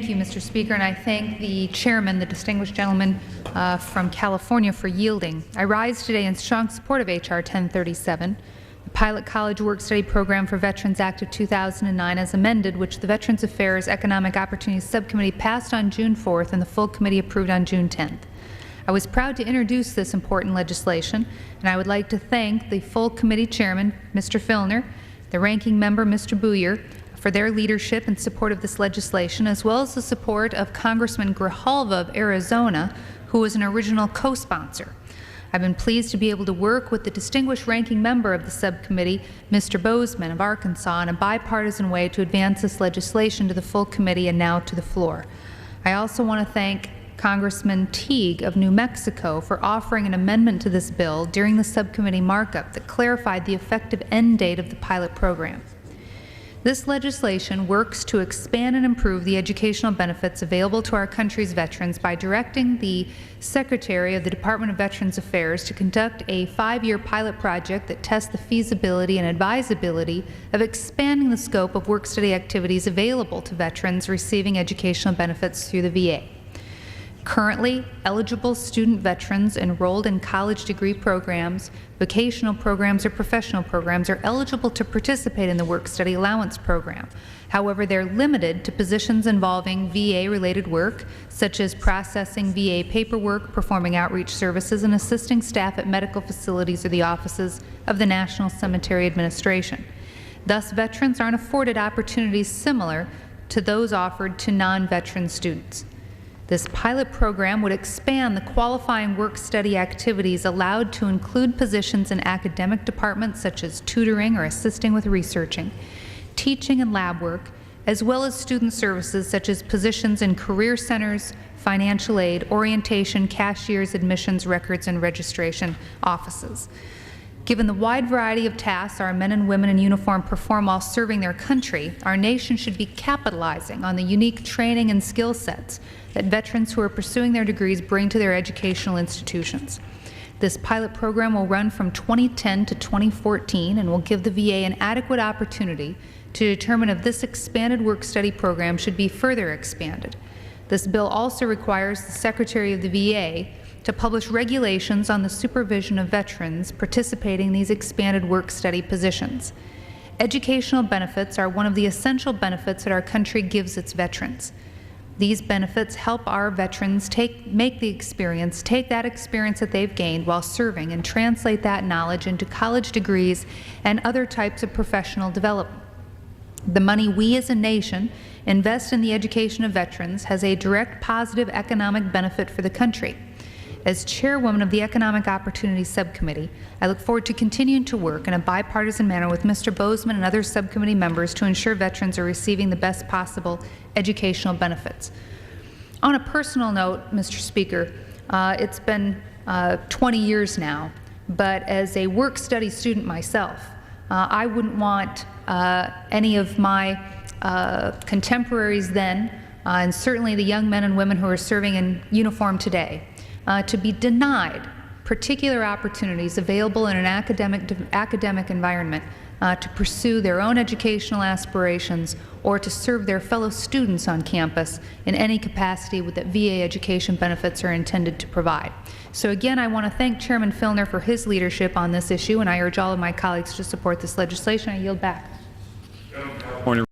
Thank you, Mr. Speaker, and I thank the chairman, the distinguished gentleman from California, for yielding. I rise today in strong support of H.R. 1037, the Pilot College Work-Study Program for Veterans Act of 2009 as amended, which the Veterans Affairs Economic Opportunities Subcommittee passed on June 4th and the full committee approved on June 10th. I was proud to introduce this important legislation, and I would like to thank the full committee chairman, Mr. Filner, the ranking member, Mr. Bouyer, for their leadership and support of this legislation, as well as the support of Congressman Grijalva of Arizona, who was an original co-sponsor. I've been pleased to be able to work with the distinguished ranking member of the subcommittee, Mr. Bozeman of Arkansas, in a bipartisan way to advance this legislation to the full committee and now to the floor. I also want to thank Congressman Teague of New Mexico for offering an amendment to this bill during the subcommittee markup that clarified the effective end date of the pilot program. This legislation works to expand and improve the educational benefits available to our country's veterans by directing the Secretary of the Department of Veterans Affairs to conduct a 5-year pilot project that tests the feasibility and advisability of expanding the scope of work-study activities available to veterans receiving educational benefits through the VA. Currently, eligible student veterans enrolled in college degree programs, vocational programs, or professional programs are eligible to participate in the Work-Study Allowance Program. However, they're limited to positions involving VA-related work, such as processing VA paperwork, performing outreach services, and assisting staff at medical facilities or the offices of the National Cemetery Administration. Thus, veterans aren't afforded opportunities similar to those offered to non-veteran students. This pilot program would expand the qualifying work-study activities allowed to include positions in academic departments such as tutoring or assisting with researching, teaching and lab work, as well as student services such as positions in career centers, financial aid, orientation, cashiers, admissions, records, and registration offices. Given the wide variety of tasks our men and women in uniform perform while serving their country, our nation should be capitalizing on the unique training and skill sets that veterans who are pursuing their degrees bring to their educational institutions. This pilot program will run from 2010 to 2014 and will give the VA an adequate opportunity to determine if this expanded work-study program should be further expanded. This bill also requires the Secretary of the VA to publish regulations on the supervision of veterans participating in these expanded work-study positions. Educational benefits are one of the essential benefits that our country gives its veterans. These benefits help our veterans take that experience that they've gained while serving and translate that knowledge into college degrees and other types of professional development. The money we as a nation invest in the education of veterans has a direct positive economic benefit for the country. As chairwoman of the Economic Opportunities Subcommittee, I look forward to continuing to work in a bipartisan manner with Mr. Bozeman and other subcommittee members to ensure veterans are receiving the best possible educational benefits. On a personal note, Mr. Speaker, it's been 20 years now, but as a work-study student myself, I wouldn't want any of my contemporaries then, and certainly the young men and women who are serving in uniform today, to be denied particular opportunities available in an academic environment to pursue their own educational aspirations or to serve their fellow students on campus in any capacity that VA education benefits are intended to provide. So again, I want to thank Chairman Filner for his leadership on this issue, and I urge all of my colleagues to support this legislation. I yield back.